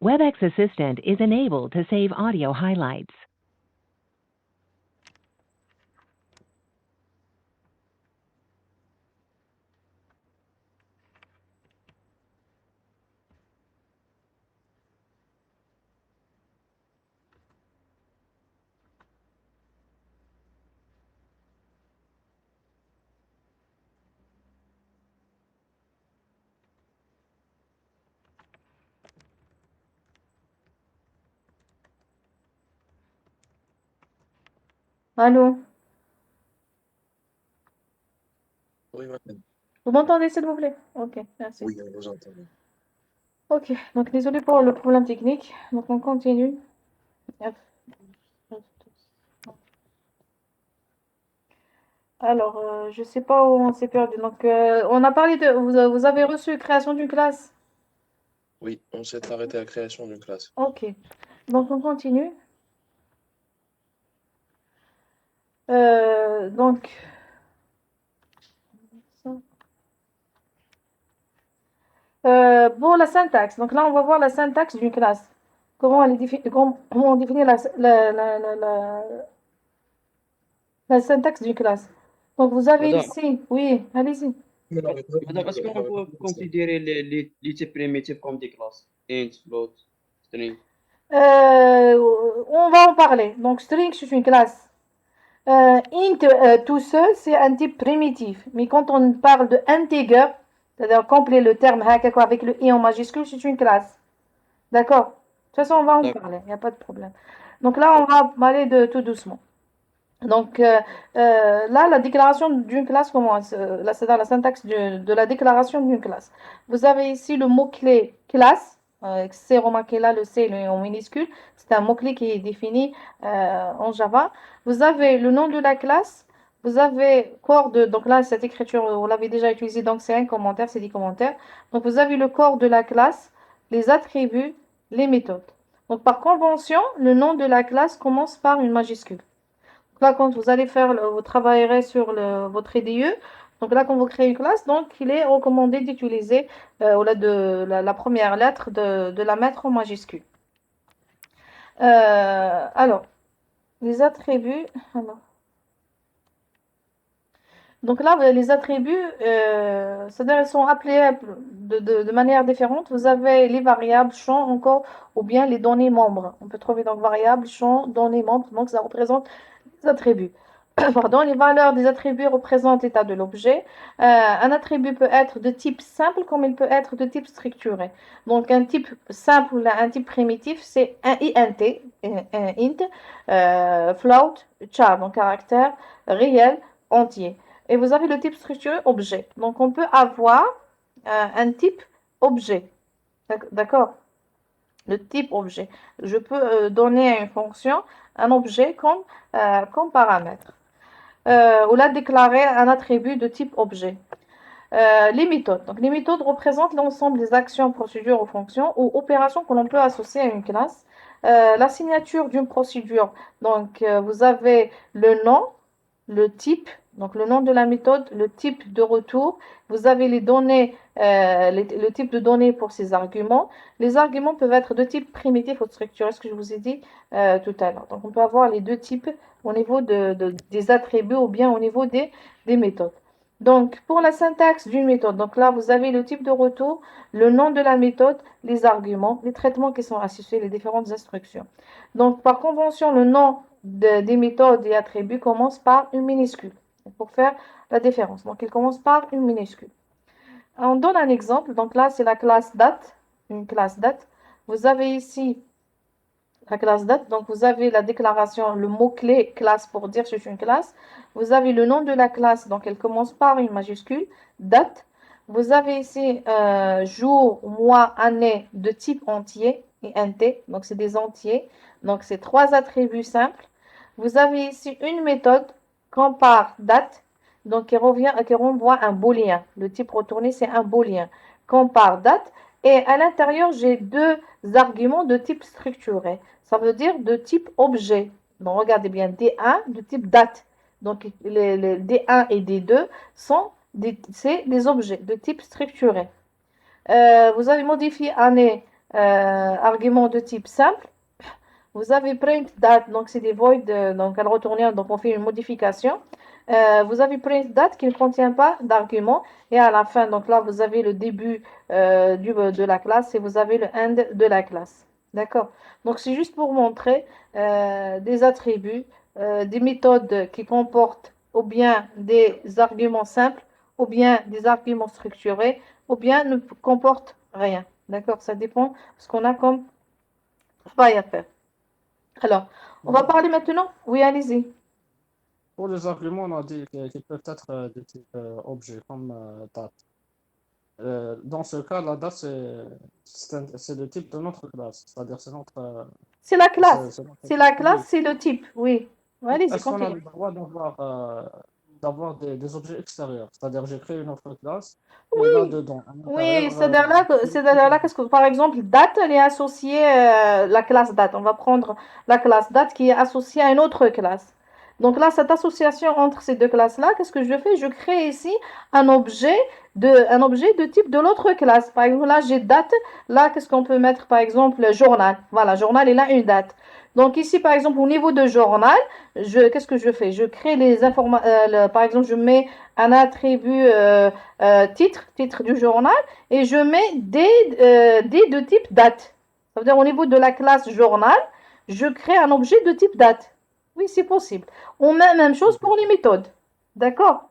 WebEx Assistant is enabled to save audio highlights. Allô? Oui, madame. Vous m'entendez, s'il vous plaît? Ok, merci. Oui, on vous entend. Ok, donc désolé pour le problème technique. Donc on continue. Alors, je sais pas où on s'est perdu. Donc, on a parlé de... Vous avez reçu création d'une classe? Oui, on s'est arrêté à la création d'une classe. Ok, donc on continue. Donc, pour la syntaxe. Donc là, on va voir la syntaxe d'une classe. Comment on définit la syntaxe d'une classe. Donc, vous avez Madame, ici... Oui, allez-y. madame, est-ce qu'on peut considérer les types primitifs comme des classes? Int, float, string. On va en parler. Donc, string, c'est une classe. Int tout seul, c'est un type primitif. Mais quand on parle de integer, c'est-à-dire compléter le terme avec le i en majuscule, c'est une classe. D'accord? De toute façon, on va en D'accord. parler, il n'y a pas de problème. Donc là, on va parler de tout doucement. Donc là, la déclaration d'une classe commence. Là, c'est dans la syntaxe de la déclaration d'une classe. Vous avez ici le mot-clé classe. C'est remarqué là, le C est en minuscule. C'est un mot-clé qui est défini en Java. Vous avez le nom de la classe. Vous avez corps de... Donc là, cette écriture, vous l'avez déjà utilisée, donc c'est un commentaire, c'est 10 commentaires. Donc vous avez le corps de la classe, les attributs, les méthodes. Donc par convention, le nom de la classe commence par une majuscule. Là, quand vous allez faire, vous travaillerez sur votre IDE. Donc là, quand vous créez une classe, donc il est recommandé d'utiliser la première lettre de la mettre en majuscule. Alors, les attributs. Alors. Donc là, les attributs, c'est-à-dire ils sont appelés de manière différente. Vous avez les variables, champs encore, ou bien les données membres. On peut trouver donc variables, champs, données membres. Donc ça représente les attributs. Pardon, les valeurs des attributs représentent l'état de l'objet. Un attribut peut être de type simple comme il peut être de type structuré. Donc un type simple, un type primitif, c'est un int, float, char, donc caractère réel entier. Et vous avez le type structuré objet. Donc on peut avoir un type objet. D'accord? Le type objet. Je peux donner à une fonction un objet comme paramètre. Ou là déclarer un attribut de type objet. Les méthodes. Donc, les méthodes représentent l'ensemble des actions, procédures ou fonctions ou opérations que l'on peut associer à une classe. La signature d'une procédure. Donc, vous avez le nom, le type, donc le nom de la méthode, le type de retour. Vous avez les données, le type de données pour ces arguments. Les arguments peuvent être de type primitif ou structuré, ce que je vous ai dit tout à l'heure. Donc, on peut avoir les deux types au niveau des attributs ou bien au niveau des méthodes. Donc, pour la syntaxe d'une méthode, donc là, vous avez le type de retour, le nom de la méthode, les arguments, les traitements qui sont associés, les différentes instructions. Donc, par convention, le nom des méthodes et attributs commence par une minuscule pour faire la différence. Donc, il commence par une minuscule. On donne un exemple. Donc là, c'est la classe date, une classe date. Vous avez ici la classe date. Donc, vous avez la déclaration, le mot-clé classe pour dire que c'est une classe. Vous avez le nom de la classe, donc elle commence par une majuscule, date. Vous avez ici jour, mois, année de type entier et int, donc c'est des entiers. Donc, c'est trois attributs simples. Vous avez ici une méthode, compare date, donc qui renvoie un booléen. Le type retourné, c'est un booléen. Compare date. Et à l'intérieur, j'ai deux arguments de type structuré. Ça veut dire de type objet. Donc, regardez bien, D1 de type date. Donc, les D1 et D2 sont des objets de type structuré. Vous avez modifié année argument de type simple. Vous avez print date, donc c'est des void, donc à le retourner, donc on fait une modification. Vous avez print date qui ne contient pas d'argument. Et à la fin, donc là, vous avez le début de la classe et vous avez le end de la classe. D'accord? Donc c'est juste pour montrer des attributs, des méthodes qui comportent ou bien des arguments simples, ou bien des arguments structurés, ou bien ne comportent rien. D'accord? Ça dépend de ce qu'on a comme travail à faire. Alors, on va parler maintenant. Oui, allez-y. Pour les arguments, on a dit qu'ils peuvent être de type objet, comme date. Dans ce cas, la date, c'est le type de notre classe, c'est-à-dire c'est notre... C'est la classe. c'est notre- C'est la Oui. classe, c'est le type. Oui. Allez-y, Est-ce qu'on a continue. le droit d'avoir des objets extérieurs? C'est-à-dire, j'ai créé une autre classe, et Oui. là-dedans, à Oui, l'intérieur, c'est-à-dire là, qu'est-ce que, par exemple, date, elle est associée, la classe date. On va prendre la classe date qui est associée à une autre classe. Donc là, cette association entre ces deux classes-là, qu'est-ce que je fais? Je crée ici un objet de type de l'autre classe. Par exemple, là, j'ai date. Là, qu'est-ce qu'on peut mettre, par exemple, journal. Voilà, journal, il a une date. Donc ici, par exemple, au niveau de journal, qu'est-ce que je fais? Je crée les informations, par exemple, je mets un attribut titre du journal, et je mets des de type date. Ça veut dire au niveau de la classe journal, je crée un objet de type date. Oui, c'est possible. On met la même chose pour les méthodes. D'accord?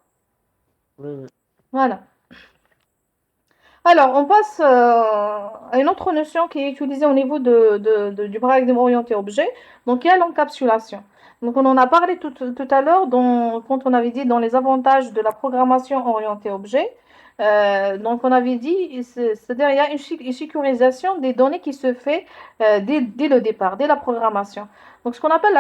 oui. Voilà. Alors, on passe à une autre notion qui est utilisée au niveau du paradigme orienté objet. Donc, il y a l'encapsulation. Donc, on en a parlé tout à l'heure quand on avait dit dans les avantages de la programmation orientée objet. Donc, on avait dit, c'est-à-dire il y a une sécurisation des données qui se fait dès le départ, dès la programmation. Donc, ce qu'on appelle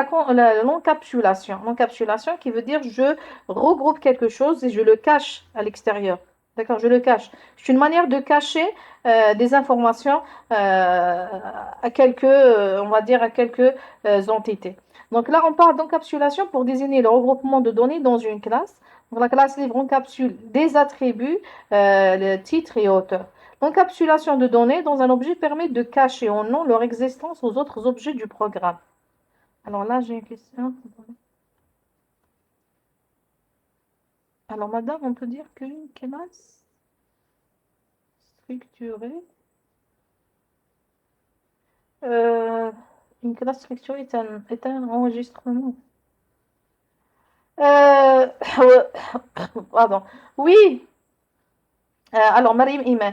l'encapsulation. L'encapsulation qui veut dire je regroupe quelque chose et je le cache à l'extérieur. D'accord, je le cache. C'est une manière de cacher des informations à quelques, on va dire, à quelques entités. Donc là, on parle d'encapsulation pour désigner le regroupement de données dans une classe. Donc la classe livre encapsule des attributs, le titre et auteur. L'encapsulation de données dans un objet permet de cacher en nom leur existence aux autres objets du programme. Alors là, j'ai une question. Alors, madame, on peut dire qu'une classe structurée, une classe structurée est un enregistrement. Pardon. Oui. Alors, Mariam Iman.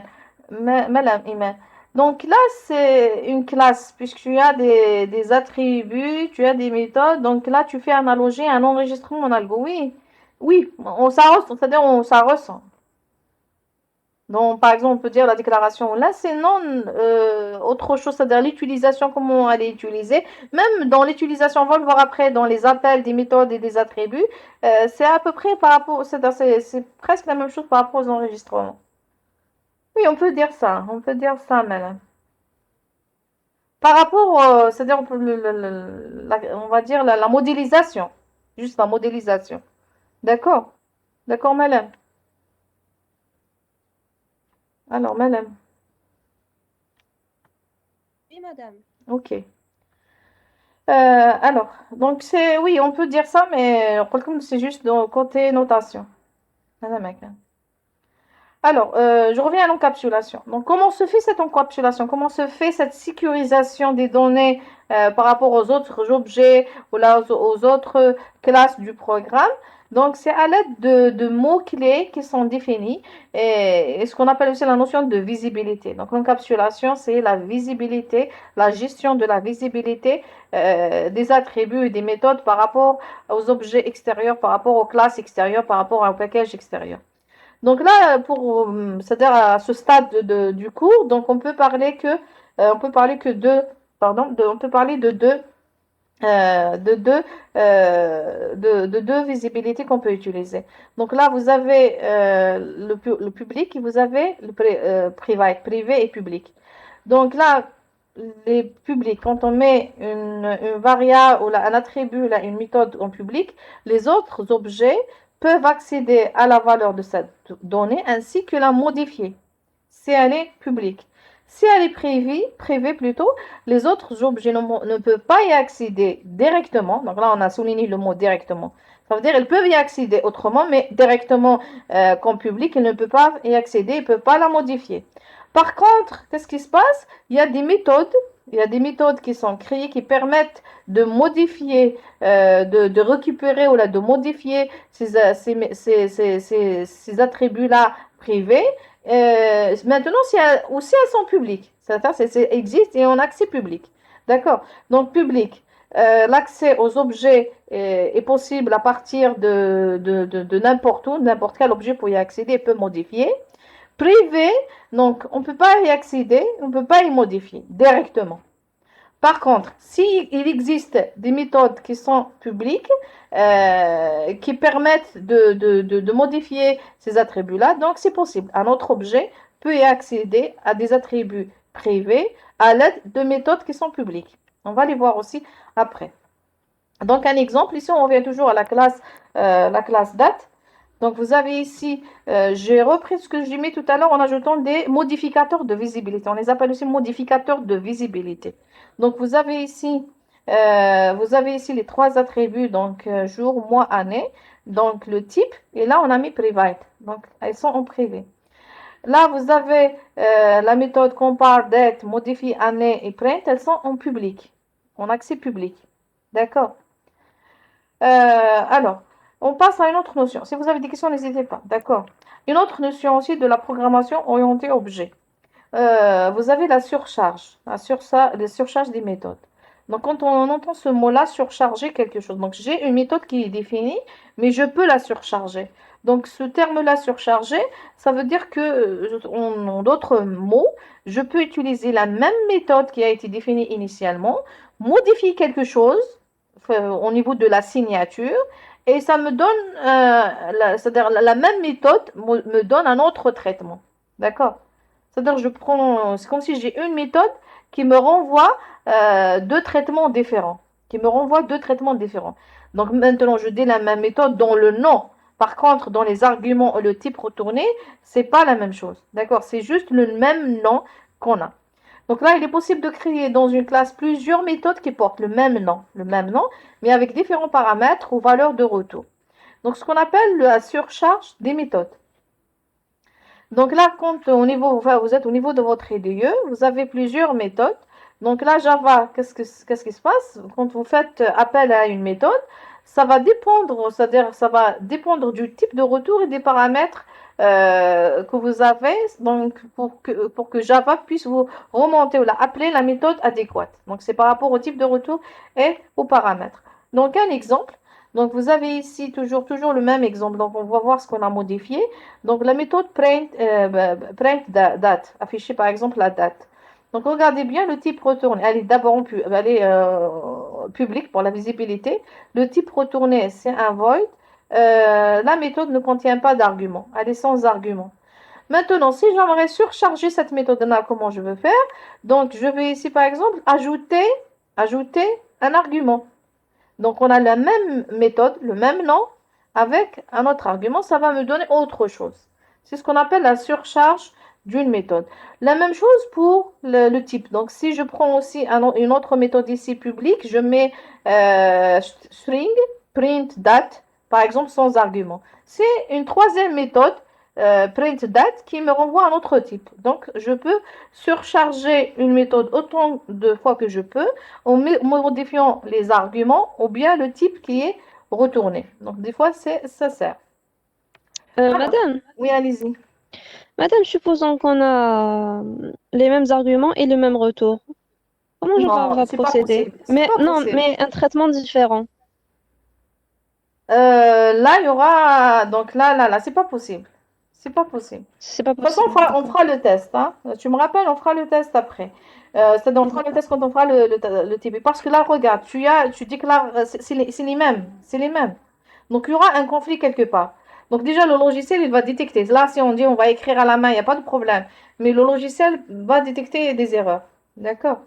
Madame Iman. Donc là, c'est une classe, puisque tu as des attributs, tu as des méthodes. Donc là, tu fais analogie à un enregistrement en algo. Oui. Oui, c'est-à-dire ça ressemble. Donc, par exemple, on peut dire la déclaration. Là, c'est non autre chose, c'est-à-dire l'utilisation, comment elle est utilisée. Même dans l'utilisation, on va le voir après, dans les appels des méthodes et des attributs, c'est à peu près par rapport, c'est presque la même chose par rapport aux enregistrements. Oui, on peut dire ça, même. Par rapport, c'est-à-dire, on va dire la modélisation, juste la modélisation. D'accord? D'accord, madame? Alors, madame. Oui, madame. Ok. Alors, donc oui, on peut dire ça, mais comme c'est juste dans côté notation. Alors, je reviens à l'encapsulation. Donc, comment se fait cette encapsulation? Comment se fait cette sécurisation des données par rapport aux autres objets ou aux autres classes du programme? Donc, c'est à l'aide de mots-clés qui sont définis et ce qu'on appelle aussi la notion de visibilité. Donc, l'encapsulation, c'est la visibilité, la gestion de la visibilité des attributs et des méthodes par rapport aux objets extérieurs, par rapport aux classes extérieures, par rapport à un package extérieur. Donc là, c'est-à-dire à ce stade du cours, donc on peut parler que on peut parler de deux visibilités qu'on peut utiliser. Donc là, vous avez le public et vous avez le privé et public. Donc là, les publics, quand on met une variable ou un attribut, là, une méthode en public, les autres objets peuvent accéder à la valeur de cette donnée ainsi que la modifier si elle est publique. Si elle est privée plutôt, les autres objets ne peuvent pas y accéder directement. Donc là, on a souligné le mot directement. Ça veut dire qu'ils peuvent y accéder autrement, mais directement comme public, ils ne peuvent pas y accéder, ils ne peuvent pas la modifier. Par contre, qu'est-ce qui se passe? Il y a des méthodes. Il y a des méthodes qui sont créées qui permettent de modifier, de récupérer ou là, de modifier ces attributs-là privés. Maintenant, aussi elles sont publiques. Ça existe et en accès public. D'accord? Donc, public. L'accès aux objets est possible à partir de n'importe où, n'importe quel objet pour y accéder et peut modifier. Privé, donc on ne peut pas y accéder, on ne peut pas y modifier directement. Par contre, s'il existe des méthodes qui sont publiques, qui permettent de modifier ces attributs-là, donc c'est possible. Un autre objet peut y accéder à des attributs privés à l'aide de méthodes qui sont publiques. On va les voir aussi après. Donc un exemple, ici on revient toujours à la classe date. Donc vous avez ici, j'ai repris ce que j'ai mis tout à l'heure en ajoutant des modificateurs de visibilité. On les appelle aussi modificateurs de visibilité. Donc vous avez ici les trois attributs, donc jour, mois, année. Donc le type, et là on a mis private. Donc elles sont en privé. Là vous avez la méthode compare, date, modifie, année et print. Elles sont en public, en accès public. D'accord. Alors, on passe à une autre notion. Si vous avez des questions, n'hésitez pas. D'accord. Une autre notion aussi de la programmation orientée objet. Vous avez la surcharge, la surcharge des méthodes. Donc, quand on entend ce mot-là, surcharger quelque chose. Donc, j'ai une méthode qui est définie, mais je peux la surcharger. Donc, ce terme-là, surcharger, ça veut dire que, en d'autres mots, je peux utiliser la même méthode qui a été définie initialement, modifier quelque chose au niveau de la signature, et ça me donne, c'est-à-dire la même méthode me donne un autre traitement. D'accord? C'est-à-dire c'est comme si j'ai une méthode qui me renvoie deux traitements différents. Donc maintenant, je dis la même méthode dans le nom. Par contre, dans les arguments et le type retourné, c'est pas la même chose. D'accord? C'est juste le même nom qu'on a. Donc là, il est possible de créer dans une classe plusieurs méthodes qui portent le même nom, mais avec différents paramètres ou valeurs de retour. Donc, ce qu'on appelle la surcharge des méthodes. Donc là, quand vous êtes au niveau de votre IDE, vous avez plusieurs méthodes. Donc là, Java, qu'est-ce qui se passe? Quand vous faites appel à une méthode, ça va dépendre, c'est-à-dire ça va dépendre du type de retour et des paramètres que vous avez, donc pour que Java puisse vous remonter ou appeler la méthode adéquate. Donc c'est par rapport au type de retour et aux paramètres. Donc un exemple. Donc vous avez ici toujours le même exemple. Donc on va voir ce qu'on a modifié. Donc la méthode print date, afficher par exemple la date. Donc regardez bien le type retourné. Elle est d'abord publique pour la visibilité. Le type retourné, c'est un void. La méthode ne contient pas d'argument. Elle est sans argument. Maintenant, si j'aimerais surcharger cette méthode-là, comment je veux faire? Donc je vais ici par exemple ajouter un argument. Donc on a la même méthode, le même nom, avec un autre argument, ça va me donner autre chose. C'est ce qu'on appelle la surcharge d'une méthode. La même chose pour le type. Donc si je prends aussi une autre méthode ici publique, je mets string, print, date, par exemple sans argument. C'est une troisième méthode, print date, qui me renvoie à un autre type. Donc je peux surcharger une méthode autant de fois que je peux en modifiant les arguments ou bien le type qui est retourné. Donc des fois ça sert. Madame, Oui, allez-y. madame, supposons qu'on a les mêmes arguments et le même retour. Comment Non, va c'est pas procéder? possible. C'est pas possible. Mais un traitement différent. Là, il y aura. Donc là, c'est pas possible. C'est pas possible. C'est pas De toute façon, possible. on fera le test. Hein. Tu me rappelles, on fera le test après. C'est-à-dire, on fera le test quand on fera le TB. Parce que là, regarde, tu déclares, c'est les mêmes. C'est les mêmes. Donc, il y aura un conflit quelque part. Donc, déjà, le logiciel, il va détecter. Là, si on dit on va écrire à la main, il n'y a pas de problème. Mais le logiciel va détecter des erreurs. D'accord?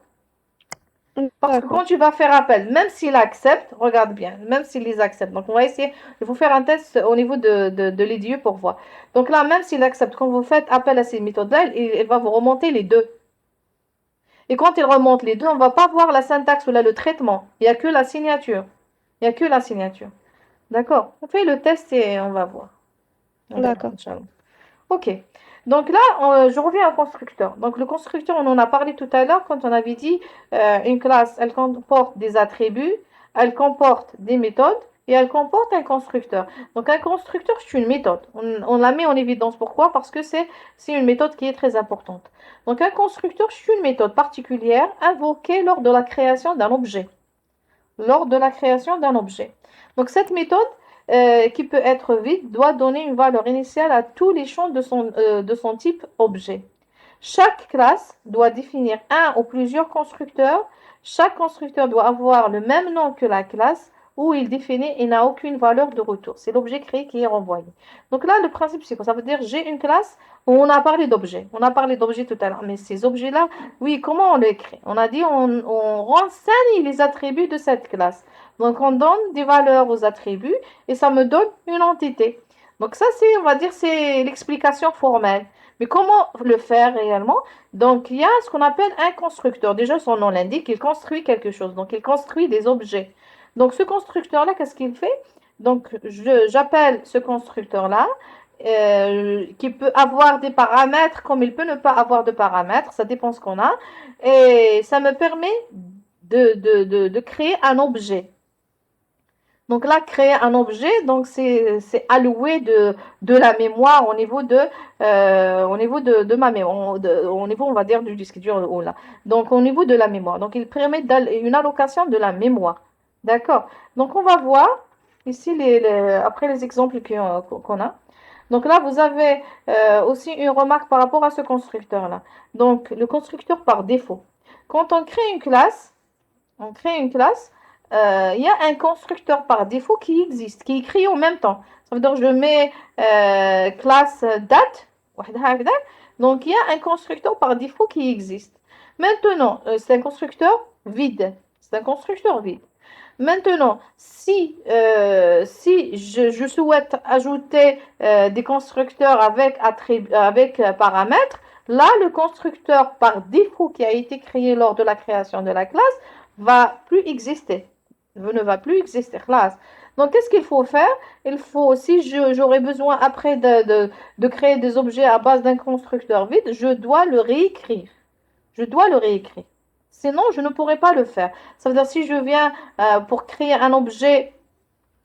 Parce que D'accord. quand tu vas faire appel, même s'il accepte, regarde bien, même s'il les accepte. Donc, on va essayer, il faut faire un test au niveau de l'IDE pour voir. Donc là, même s'il accepte, quand vous faites appel à ces méthodes-là, il va vous remonter les deux. Et quand il remonte les deux, on ne va pas voir la syntaxe ou là, le traitement. Il n'y a que la signature. Il n'y a que la signature. D'accord? On fait le test et on va voir. On verra, D'accord. Inch'Allah. Ok. Donc là, je reviens au constructeur. Donc le constructeur, on en a parlé tout à l'heure quand on avait dit une classe, elle comporte des attributs, elle comporte des méthodes et elle comporte un constructeur. Donc un constructeur, c'est une méthode. On la met en évidence. Pourquoi? Parce que c'est une méthode qui est très importante. Donc un constructeur, c'est une méthode particulière invoquée lors de la création d'un objet. Lors de la création d'un objet. Donc cette méthode qui peut être vide, doit donner une valeur initiale à tous les champs de son type objet. Chaque classe doit définir un ou plusieurs constructeurs. Chaque constructeur doit avoir le même nom que la classe où il définit et n'a aucune valeur de retour. C'est l'objet créé qui est renvoyé. Donc là, le principe, c'est quoi? Ça veut dire j'ai une classe où on a parlé d'objets. On a parlé d'objets tout à l'heure. Mais ces objets-là, oui, comment on les crée? On a dit on renseigne les attributs de cette classe. Donc, on donne des valeurs aux attributs et ça me donne une entité. Donc, ça, on va dire, c'est l'explication formelle. Mais comment le faire réellement? Donc, il y a ce qu'on appelle un constructeur. Déjà, son nom l'indique, il construit quelque chose. Donc, il construit des objets. Donc, ce constructeur-là, qu'est-ce qu'il fait? Donc, j'appelle ce constructeur-là, qui peut avoir des paramètres comme il peut ne pas avoir de paramètres. Ça dépend ce qu'on a. Et ça me permet de créer un objet. Donc là, créer un objet, donc c'est allouer de la mémoire au niveau de ma mémoire, au niveau, on va dire, du disque dur ou là. Donc au niveau de la mémoire. Donc il permet une allocation de la mémoire. D'accord. Donc on va voir ici après les exemples qu'on a. Donc là, vous avez aussi une remarque par rapport à ce constructeur-là. Donc le constructeur par défaut. Quand on crée une classe, il y a un constructeur par défaut qui existe, qui est écrit en même temps. Ça veut dire je mets classe date, donc il y a un constructeur par défaut qui existe. Maintenant, c'est un constructeur vide. C'est un constructeur vide. Maintenant, si je souhaite ajouter des constructeurs avec paramètres, là, le constructeur par défaut qui a été créé lors de la création de la classe va plus exister. Ne va plus exister. Classe. Donc, qu'est-ce qu'il faut faire? Il faut, si j'aurai besoin après de créer des objets à base d'un constructeur vide, je dois le réécrire. Je dois le réécrire. Sinon, je ne pourrai pas le faire. Ça veut dire si je viens pour créer un objet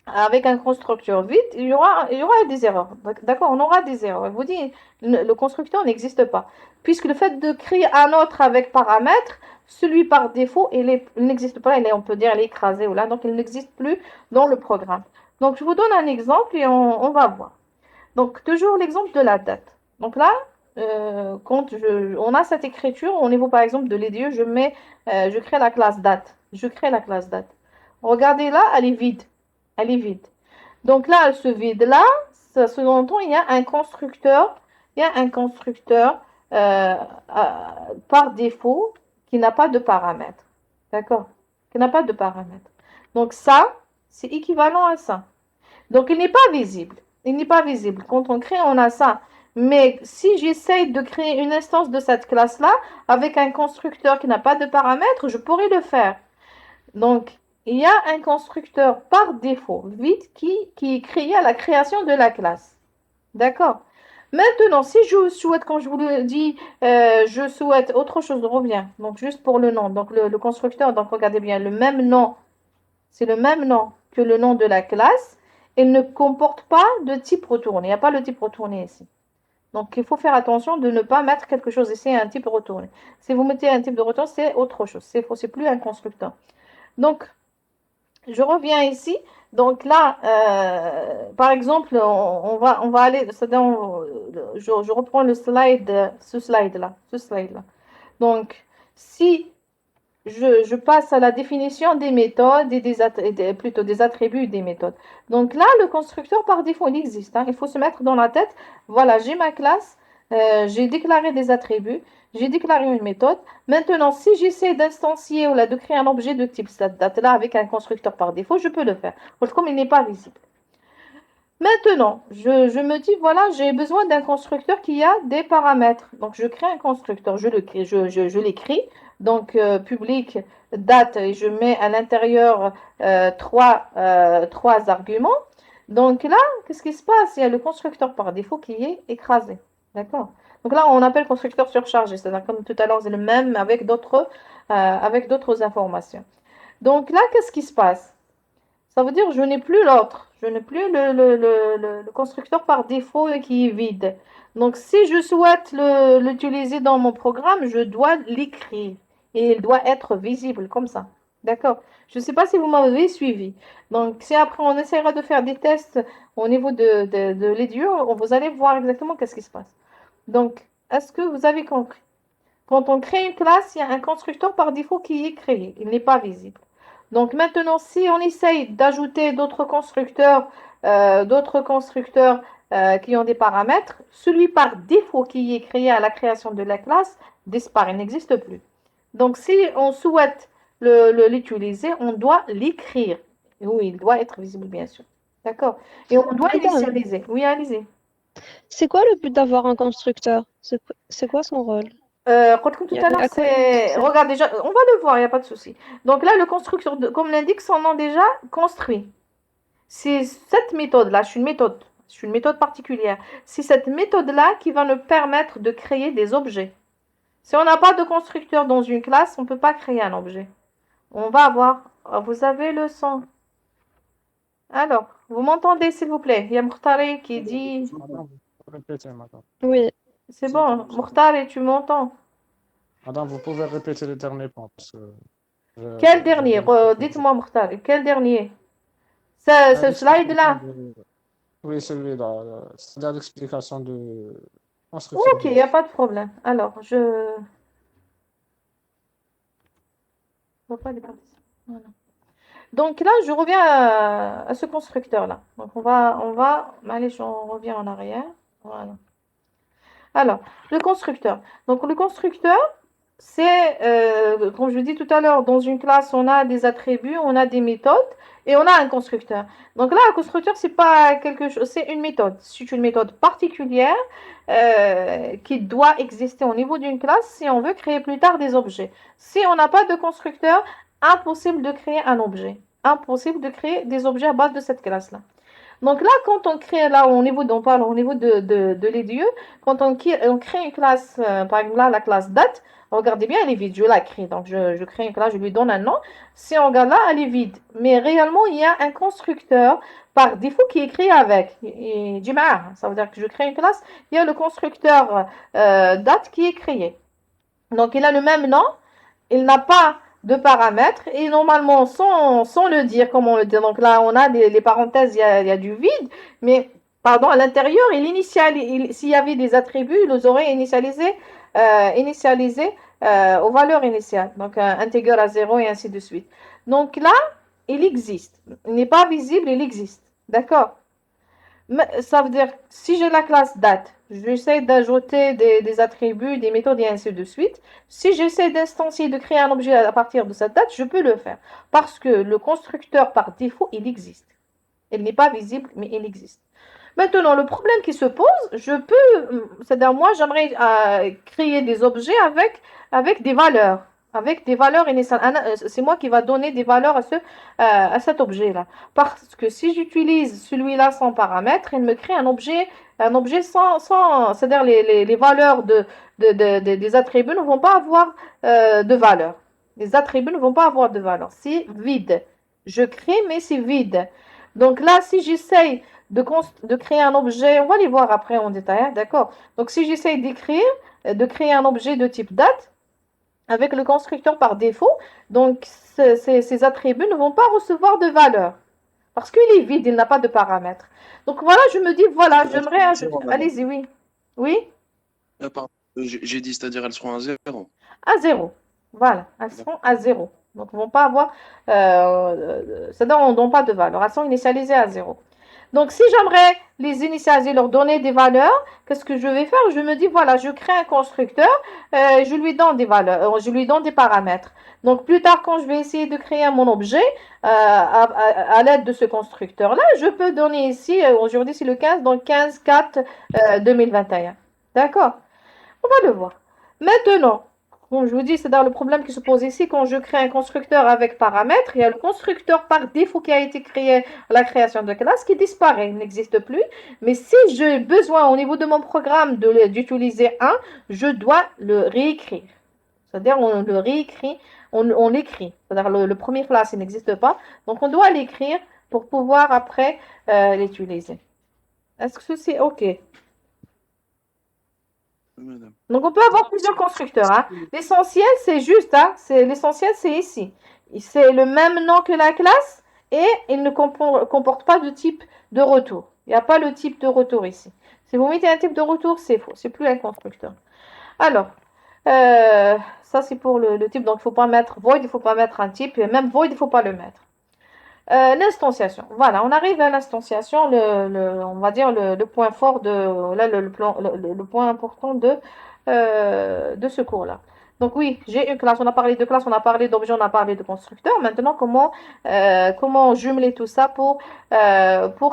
avec un constructeur vide, il y aura des erreurs. D'accord, on aura des erreurs. Je vous dis, le constructeur n'existe pas. Puisque le fait de créer un autre avec paramètres, celui par défaut, il n'existe pas. On peut dire, il est écrasé ou là, donc il n'existe plus dans le programme. Donc, je vous donne un exemple et on va voir. Donc, toujours l'exemple de la date. Donc là, quand on a cette écriture, au niveau par exemple de l'EDE, je crée la classe date. Je crée la classe date. Regardez là, elle est vide. Elle est vide. Donc là, elle se vide là. Ça sous-entend il y a un constructeur. Il y a un constructeur par défaut qui n'a pas de paramètres. D'accord? Qui n'a pas de paramètres. Donc ça, c'est équivalent à ça. Donc il n'est pas visible. Il n'est pas visible. Quand on crée, on a ça. Mais si j'essaye de créer une instance de cette classe-là avec un constructeur qui n'a pas de paramètres, je pourrais le faire. Donc, il y a un constructeur par défaut vide qui est créé à la création de la classe. D'accord? Maintenant, si je souhaite, quand je vous le dis, je souhaite autre chose, je reviens. Donc, juste pour le nom. Donc, le constructeur, donc regardez bien, le même nom, c'est le même nom que le nom de la classe. Il ne comporte pas de type retourné. Il n'y a pas le type retourné ici. Donc, il faut faire attention de ne pas mettre quelque chose ici, un type retourné. Si vous mettez un type de retour, c'est autre chose. C'est plus un constructeur. Donc, je reviens ici. Donc là, par exemple, on va aller, je reprends le slide, ce slide-là. Donc, si je passe à la définition des méthodes et plutôt des attributs des méthodes. Donc là, le constructeur par défaut, il existe. Il faut se mettre dans la tête, voilà, j'ai ma classe, j'ai déclaré des attributs, j'ai déclaré une méthode. Maintenant, si j'essaie d'instancier ou là, de créer un objet de type cette date-là avec un constructeur par défaut, je peux le faire. Comme il n'est pas visible. Maintenant, je me dis, voilà, j'ai besoin d'un constructeur qui a des paramètres. Donc, je crée un constructeur, je l'écris. Donc, public, date, et je mets à l'intérieur trois arguments. Donc là, qu'est-ce qui se passe? Il y a le constructeur par défaut qui est écrasé. D'accord? Donc là, on appelle constructeur surchargé. C'est-à-dire, comme tout à l'heure, c'est le même avec d'autres informations. Donc là, qu'est-ce qui se passe? Ça veut dire que je n'ai plus l'autre. Je n'ai plus le constructeur par défaut qui est vide. Donc, si je souhaite l'utiliser dans mon programme, je dois l'écrire. Et il doit être visible comme ça. D'accord? Je ne sais pas si vous m'avez suivi. Donc, si après on essaiera de faire des tests au niveau de l'éditeur, vous allez voir exactement qu'est-ce qui se passe. Donc, est-ce que vous avez compris? Quand on crée une classe, il y a un constructeur par défaut qui est créé. Il n'est pas visible. Donc maintenant, si on essaye d'ajouter d'autres constructeurs qui ont des paramètres, celui par défaut qui est créé à la création de la classe disparaît, n'existe plus. Donc si on souhaite l'utiliser, on doit l'écrire. Oui, il doit être visible, bien sûr. D'accord. Et on doit Madame, initialiser. Oui, allez-y. c'est quoi le but d'avoir un constructeur? C'est quoi son rôle? Comme tout à Yani, l'heure, à quoi il sert? regarde déjà, on va le voir, il n'y a pas de souci. Donc là, le constructeur, comme l'indique son nom déjà, construit. C'est cette méthode-là, c'est une méthode particulière. C'est cette méthode-là qui va nous permettre de créer des objets. Si on n'a pas de constructeur dans une classe, on ne peut pas créer un objet. On va avoir, vous avez le son. Alors, vous m'entendez s'il vous plaît? Il y a Mourtari qui dit, Madame, vous pouvez répéter, madame. Oui, c'est bon, Mourtari, tu m'entends? Madame, vous pouvez répéter le dernier point parce que Quel je dernier? n'ai pas compris. Dites-moi Mourtari, quel dernier? Ce L'explication slide-là? de... Oui, celui-là. C'est-à-dire l'explication de construction Ok, il n'y a d'objet. pas de problème. Alors, je vois pas les parties. Voilà. Donc là, je reviens à ce constructeur-là. Donc allez, on revient en arrière. Voilà. Alors, le constructeur. Donc le constructeur, c'est, comme je dis tout à l'heure, dans une classe, on a des attributs, on a des méthodes et on a un constructeur. Donc là, un constructeur, c'est pas quelque chose, c'est une méthode. C'est une méthode particulière qui doit exister au niveau d'une classe si on veut créer plus tard des objets. Si on n'a pas de constructeur, impossible de créer un objet. Impossible de créer des objets à base de cette classe-là. Donc là, quand on crée, là, on parle au niveau de l'EDE, quand on crée une classe, par exemple là, la classe date, regardez bien, elle est vide, je la crée. Donc je crée une classe, je lui donne un nom. Si on regarde là, elle est vide. Mais réellement, il y a un constructeur par défaut qui est créé avec. Et ça veut dire que je crée une classe, il y a le constructeur date qui est créé. Donc il a le même nom, il n'a pas de paramètres et normalement sans le dire comme on le dit, donc là on a les parenthèses, il y a du vide, mais pardon, à l'intérieur s'il y avait des attributs, il les aurait initialisés aux valeurs initiales, donc integer à 0 et ainsi de suite. Donc là, il existe, il n'est pas visible, il existe, d'accord? Ça veut dire, si j'ai la classe date, j'essaie d'ajouter des attributs, des méthodes et ainsi de suite. Si j'essaie d'instancier, de créer un objet à partir de cette date, je peux le faire. Parce que le constructeur, par défaut, il existe. Il n'est pas visible, mais il existe. Maintenant, le problème qui se pose, c'est-à-dire moi, j'aimerais créer des objets avec des valeurs. Avec des valeurs initiales. C'est moi qui va donner des valeurs à cet objet-là. Parce que si j'utilise celui-là sans paramètre, il me crée un objet sans c'est-à-dire les valeurs des attributs ne vont pas avoir de valeur. Les attributs ne vont pas avoir de valeur. C'est vide. Je crée, mais c'est vide. Donc là, si j'essaye de créer un objet, on va les voir après en détail, hein, d'accord? Donc si j'essaye de créer un objet de type date, avec le constructeur par défaut, donc ces attributs ne vont pas recevoir de valeur. Parce qu'il est vide, il n'a pas de paramètres. Donc voilà, je me dis, voilà, j'aimerais ajouter. Allez-y, oui. Oui, Pardon. J'ai dit, c'est-à-dire elles seront à 0. à 0. Voilà, elles seront à 0. Donc, elles ne vont pas avoir. C'est-à-dire, elles n'ont pas de valeur. Elles sont initialisées à 0. Donc, si j'aimerais les initialiser, leur donner des valeurs, qu'est-ce que je vais faire? Je me dis, voilà, je crée un constructeur, je lui donne des valeurs, je lui donne des paramètres. Donc, plus tard, quand je vais essayer de créer mon objet à l'aide de ce constructeur-là, je peux donner ici, aujourd'hui c'est le 15, donc 15/4/2021. D'accord? On va le voir. Maintenant, bon, je vous dis, c'est dans le problème qui se pose ici. Quand je crée un constructeur avec paramètres, il y a le constructeur par défaut qui a été créé à la création de classe qui disparaît, il n'existe plus. Mais si j'ai besoin au niveau de mon programme d'utiliser un, je dois le réécrire. C'est-à-dire, on le réécrit, on l'écrit. C'est-à-dire, le premier classe, il n'existe pas. Donc, on doit l'écrire pour pouvoir après l'utiliser. Est-ce que c'est OK? Madame. Donc, on peut avoir plusieurs constructeurs. Hein. L'essentiel, c'est juste, hein, l'essentiel, c'est ici. C'est le même nom que la classe et il ne comporte pas de type de retour. Il n'y a pas le type de retour ici. Si vous mettez un type de retour, c'est faux. C'est plus un constructeur. Alors, ça, c'est pour le type. Donc, il ne faut pas mettre void, il ne faut pas mettre un type. Et même void, il ne faut pas le mettre. L'instanciation. Voilà, on arrive à l'instanciation, on va dire le point fort là, le point important de ce cours-là. Donc oui, j'ai une classe, on a parlé de classe, on a parlé d'objet, on a parlé de constructeur. Maintenant, comment jumeler tout ça pour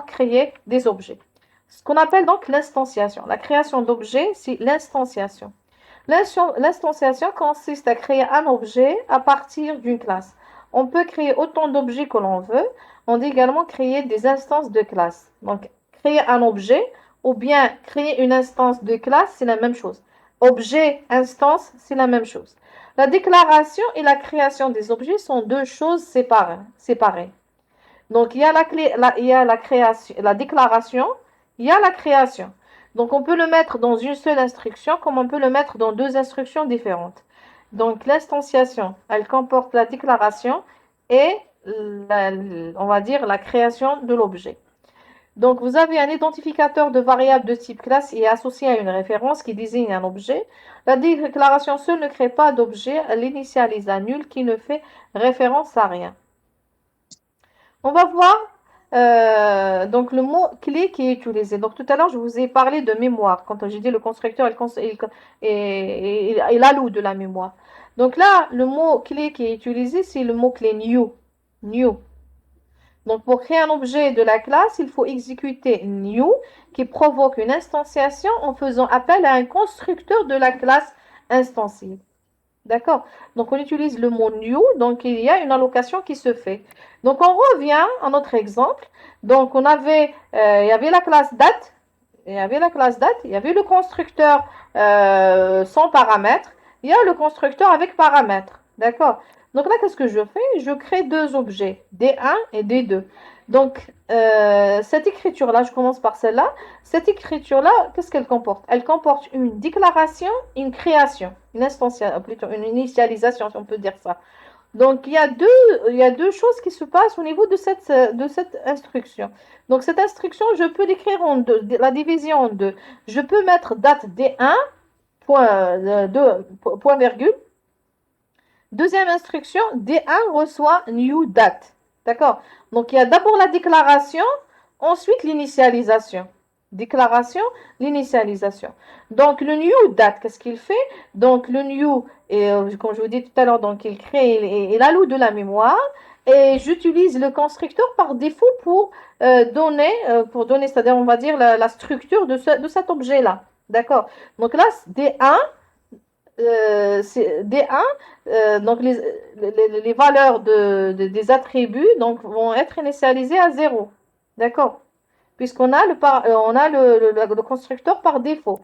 créer des objets? Ce qu'on appelle donc l'instanciation. La création d'objets, c'est l'instanciation. L'instanciation consiste à créer un objet à partir d'une classe. On peut créer autant d'objets que l'on veut. On dit également créer des instances de classe. Donc, créer un objet ou bien créer une instance de classe, c'est la même chose. Objet, instance, c'est la même chose. La déclaration et la création des objets sont deux choses séparées. Donc, il y a la déclaration, il y a la création. Donc, on peut le mettre dans une seule instruction comme on peut le mettre dans deux instructions différentes. Donc, l'instanciation, elle comporte la déclaration et, on va dire, la création de l'objet. Donc, vous avez un identificateur de variable de type classe et associé à une référence qui désigne un objet. La déclaration seule ne crée pas d'objet, elle initialise un nul qui ne fait référence à rien. On va voir donc le mot clé qui est utilisé. Donc tout à l'heure, je vous ai parlé de mémoire. Quand j'ai dit le constructeur il alloue de la mémoire. Donc là, le mot clé qui est utilisé, c'est le mot clé new. New. Donc pour créer un objet de la classe, il faut exécuter new qui provoque une instantiation en faisant appel à un constructeur de la classe instanciée. D'accord? Donc, on utilise le mot new. Donc, il y a une allocation qui se fait. Donc, on revient à notre exemple. Donc, il y avait la classe date. Il y avait le constructeur sans paramètres. Il y a le constructeur avec paramètres. D'accord? Donc, là, qu'est-ce que je fais? Je crée deux objets, D1 et D2. Donc, cette écriture-là, je commence par celle-là. Cette écriture-là, qu'est-ce qu'elle comporte? Elle comporte une déclaration, une création, plutôt une initialisation, si on peut dire ça. Donc, il y a deux choses qui se passent au niveau de cette instruction. Donc, cette instruction, je peux l'écrire en deux, la division en deux. Je peux mettre date D1, point virgule. Deuxième instruction, D1 reçoit new date. D'accord? Donc, il y a d'abord la déclaration, ensuite l'initialisation. Déclaration, l'initialisation. Donc, le new date, qu'est-ce qu'il fait? Donc, le new, comme je vous dis tout à l'heure, donc il crée, il alloue de la mémoire. Et j'utilise le constructeur par défaut pour donner, c'est-à-dire, on va dire, la structure de cet objet-là. D'accord? Donc là, D1, donc les valeurs des attributs donc, vont être initialisées à 0. D'accord? Puisqu'on a, le constructeur par défaut.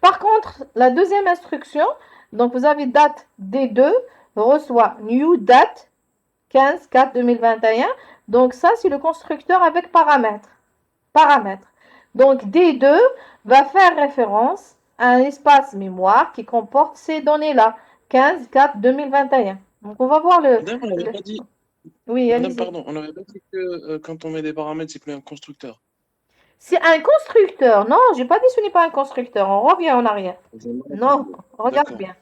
Par contre, la deuxième instruction, donc vous avez date D2, reçoit new date 15/4/2021. Donc ça, c'est le constructeur avec paramètres. Donc D2 va faire référence à un espace mémoire qui comporte ces données-là, 15/4/2021. Donc on va voir le... Madame, on n'avait pas dit. Oui, Madame, allez-y. pardon, on n'avait pas dit que quand on met des paramètres, c'est plus un constructeur. C'est un constructeur. Non, j'ai pas dit ce n'est pas un constructeur. On revient en arrière. Non, regarde D'accord. bien.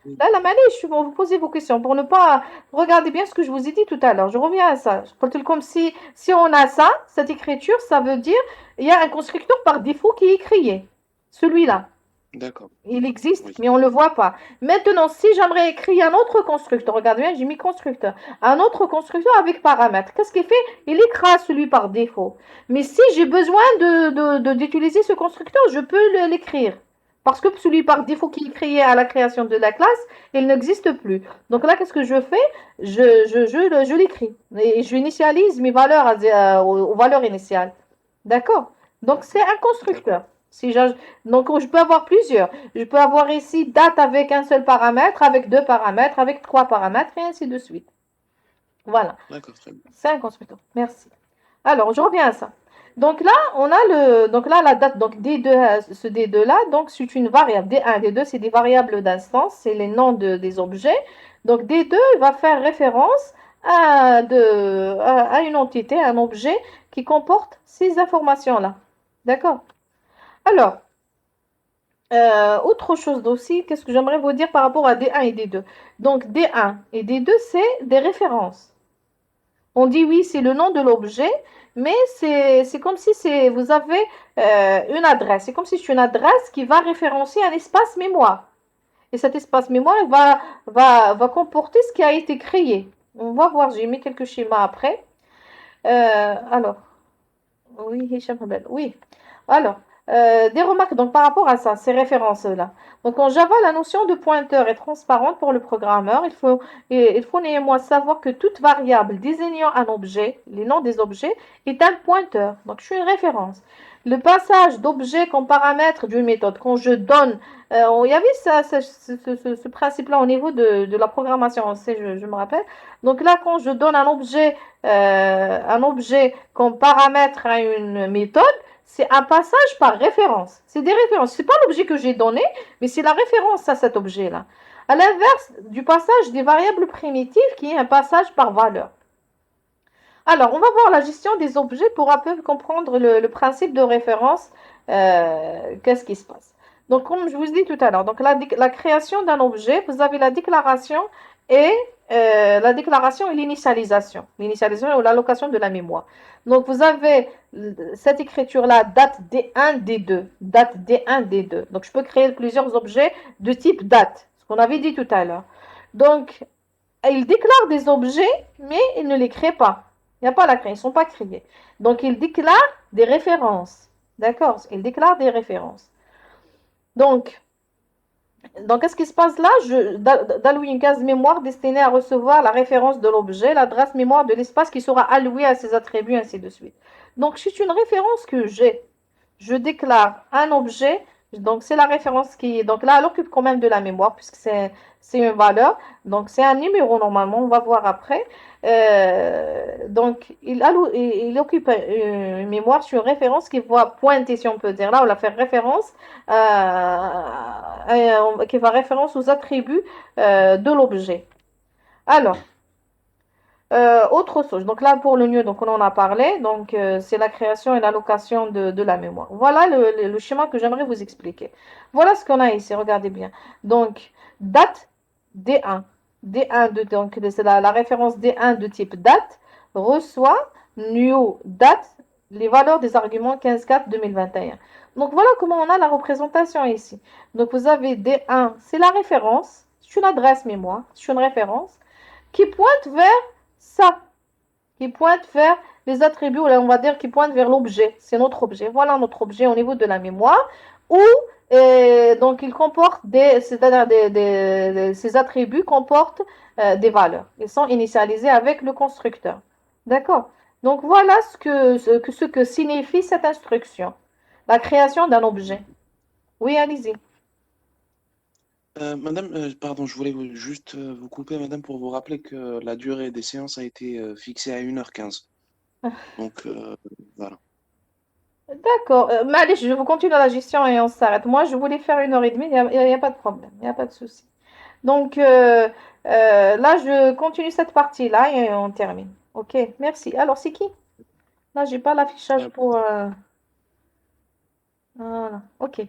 Là, la manège, vous posez vos questions pour ne pas regarder bien ce que je vous ai dit tout à l'heure. Je reviens à ça. Comme si on a ça, cette écriture, ça veut dire il y a un constructeur par défaut qui est créé. Celui-là. D'accord. Il existe, Oui. mais on ne le voit pas. Maintenant, si j'aimerais écrire un autre constructeur, regardez bien, j'ai mis constructeur. Un autre constructeur avec paramètres. Qu'est-ce qu'il fait? Il écrase celui par défaut. Mais si j'ai besoin d'utiliser ce constructeur, je peux l'écrire. Parce que celui par défaut qui est créé à la création de la classe, il n'existe plus. Donc là, qu'est-ce que je fais? Je l'écris. Et je initialise mes valeurs aux valeurs initiales. D'accord? Donc c'est un constructeur. Donc je peux avoir plusieurs. Je peux avoir ici date avec un seul paramètre, avec deux paramètres, avec trois paramètres, et ainsi de suite. Voilà. D'accord, très bien. C'est un constructeur. Merci. Alors, je reviens à ça. Donc là, on a donc là, la date, donc D2, ce D2-là, donc c'est une variable. D1, D2, c'est des variables d'instance, c'est les noms des objets. Donc D2 va faire référence à une entité, un objet qui comporte ces informations-là. D'accord? Alors, autre chose aussi, qu'est-ce que j'aimerais vous dire par rapport à D1 et D2? Donc D1 et D2, c'est des références. On dit oui, c'est le nom de l'objet, mais c'est comme si vous avez une adresse. C'est comme si c'est une adresse qui va référencer un espace mémoire. Et cet espace mémoire va comporter ce qui a été créé. On va voir, j'ai mis quelques schémas après. Alors, oui, Hicham Habel, oui. Alors, des remarques donc par rapport à ça, ces références-là. Donc en Java, la notion de pointeur est transparente pour le programmeur. Il faut néanmoins savoir que toute variable désignant un objet, les noms des objets, est un pointeur. Donc je suis une référence. Le passage d'objet comme paramètre d'une méthode, quand je donne, il y avait ce principe-là au niveau de la programmation, je me rappelle. Donc là, quand je donne un objet comme paramètre à une méthode, c'est un passage par référence. C'est des références. Ce n'est pas l'objet que j'ai donné, mais c'est la référence à cet objet-là. À l'inverse du passage des variables primitives, qui est un passage par valeur. Alors, on va voir la gestion des objets pour un peu comprendre le principe de référence. Qu'est-ce qui se passe? Donc, comme je vous ai dit tout à l'heure, donc la création d'un objet, vous avez la déclaration et l'initialisation. L'initialisation ou l'allocation de la mémoire. Donc, vous avez cette écriture-là, date D1, D2. Date D1, D2. Donc, je peux créer plusieurs objets de type date, ce qu'on avait dit tout à l'heure. Donc, il déclare des objets, mais il ne les crée pas. Il n'y a pas la création, ils ne sont pas créés. Donc, il déclare des références. D'accord? Il déclare des références. Donc, qu'est-ce qui se passe là? D'allouer une case mémoire destinée à recevoir la référence de l'objet, l'adresse mémoire de l'espace qui sera alloué à ses attributs, ainsi de suite. Donc, c'est une référence que j'ai. Je déclare un objet, donc c'est la référence qui est. Donc là, elle occupe quand même de la mémoire, puisque c'est une valeur. Donc, c'est un numéro normalement, on va voir après. Donc, il occupe une mémoire sur une référence qui va pointer, si on peut dire. Là, on va faire référence, qui va référence aux attributs de l'objet. Alors, autre chose. Donc là, pour le nœud, donc on en a parlé. Donc, c'est la création et l'allocation de la mémoire. Voilà le schéma que j'aimerais vous expliquer. Voilà ce qu'on a ici. Regardez bien. Donc, date D1. Donc, c'est la référence D1 de type date reçoit new date les valeurs des arguments 15.4.2021. Donc, voilà comment on a la représentation ici. Donc, vous avez D1, c'est la référence. C'est une adresse mémoire. C'est une référence qui pointe vers ça, qui pointe vers les attributs, on va dire qui pointe vers l'objet, c'est notre objet. Voilà notre objet au niveau de la mémoire, où donc il comporte ces attributs comportent des valeurs. Ils sont initialisés avec le constructeur. D'accord? Donc voilà ce que signifie cette instruction, la création d'un objet. Oui, allez-y. Madame, pardon, je voulais juste vous couper, madame, pour vous rappeler que la durée des séances a été fixée à 1h15. Donc, voilà. D'accord. Mais je vous continue la gestion et on s'arrête. Moi, je voulais faire 1h30, il n'y a pas de problème, il n'y a pas de souci. Donc, là, je continue cette partie-là et on termine. OK, merci. Alors, c'est qui? Là, j'ai pas l'affichage pour... Voilà, OK.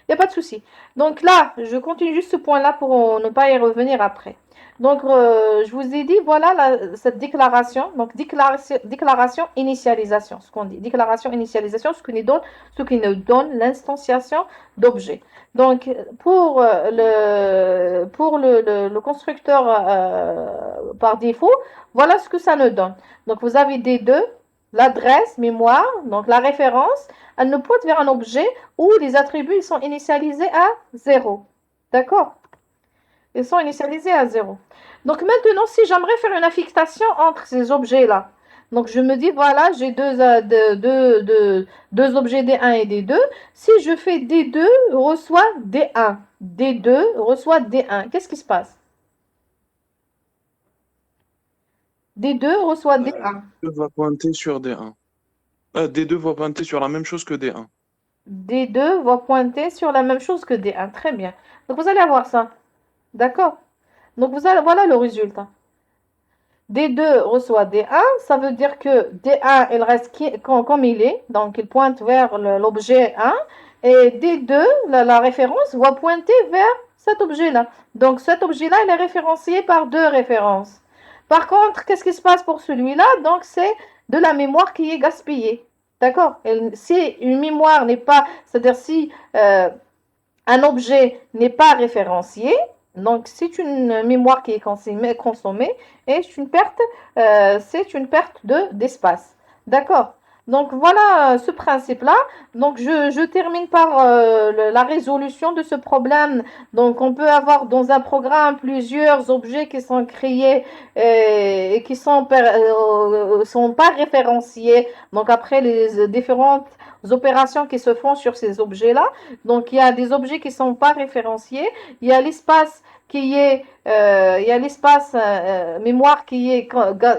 Il n'y a pas de souci. Donc là, je continue juste ce point-là pour ne pas y revenir après. Donc, je vous ai dit, voilà cette déclaration. Donc, déclaration initialisation, ce qu'on dit. Déclaration initialisation, ce qui nous donne l'instanciation d'objet. Donc, pour le constructeur par défaut, voilà ce que ça nous donne. Donc, vous avez D2, l'adresse, mémoire, donc la référence, elle nous pointe vers un objet où les attributs ils sont initialisés à 0. D'accord? Ils sont initialisés à 0. Donc maintenant, si j'aimerais faire une affectation entre ces objets-là, donc je me dis, voilà, j'ai deux objets D1 et D2. Si je fais D2 reçoit D1, D2 reçoit D1, qu'est-ce qui se passe? D2 reçoit D1. D2 va pointer sur D1. D2 va pointer sur la même chose que D1. D2 va pointer sur la même chose que D1. Très bien. Donc vous allez avoir ça. D'accord? Donc voilà le résultat. D2 reçoit D1, ça veut dire que D1, il reste comme il est, donc il pointe vers l'objet 1, et D2, la référence, va pointer vers cet objet-là. Donc cet objet-là, il est référencié par deux références. Par contre, qu'est-ce qui se passe pour celui-là? Donc c'est de la mémoire qui est gaspillée. D'accord? Si une mémoire n'est pas, c'est-à-dire si un objet n'est pas référencié, donc c'est une mémoire qui est consommée et c'est une perte d'espace. D'accord? Donc voilà ce principe-là. Donc je termine par la résolution de ce problème. Donc on peut avoir dans un programme plusieurs objets qui sont créés et qui sont pas référenciés. Donc après les différentes opérations qui se font sur ces objets-là. Donc il y a des objets qui ne sont pas référenciés. Il y a l'espace mémoire qui est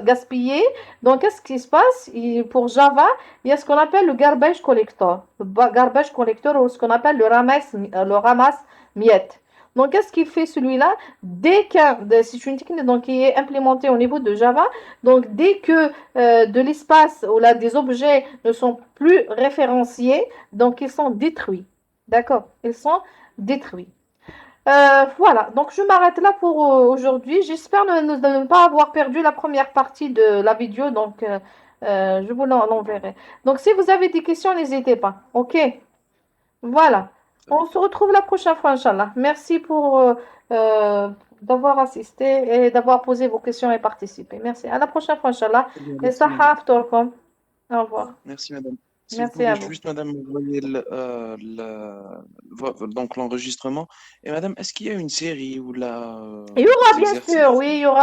gaspillé. Donc, qu'est-ce qui se passe? Pour Java, il y a ce qu'on appelle le garbage collector. Le garbage collector ou ce qu'on appelle le ramasse-miettes. Donc, qu'est-ce qu'il fait celui-là? C'est une technique donc, qui est implémentée au niveau de Java. Donc, dès que de l'espace ou là, des objets ne sont plus référenciés, donc ils sont détruits. D'accord? Ils sont détruits. Voilà, donc je m'arrête là pour aujourd'hui. J'espère ne pas avoir perdu la première partie de la vidéo, donc je vous l'enverrai. Donc si vous avez des questions, n'hésitez pas. Ok? Voilà. On se retrouve la prochaine fois, Inch'Allah. Merci pour d'avoir assisté et d'avoir posé vos questions et participé. Merci. À la prochaine fois, Inch'Allah. Et Merci, Sahaf Torkom. Au revoir. Merci, madame. Si Merci vous à pouvez vous. juste, madame, envoyer donc l'enregistrement. Et madame, est-ce qu'il y a une série où Il y aura les bien exercices sûr, oui, il y aura.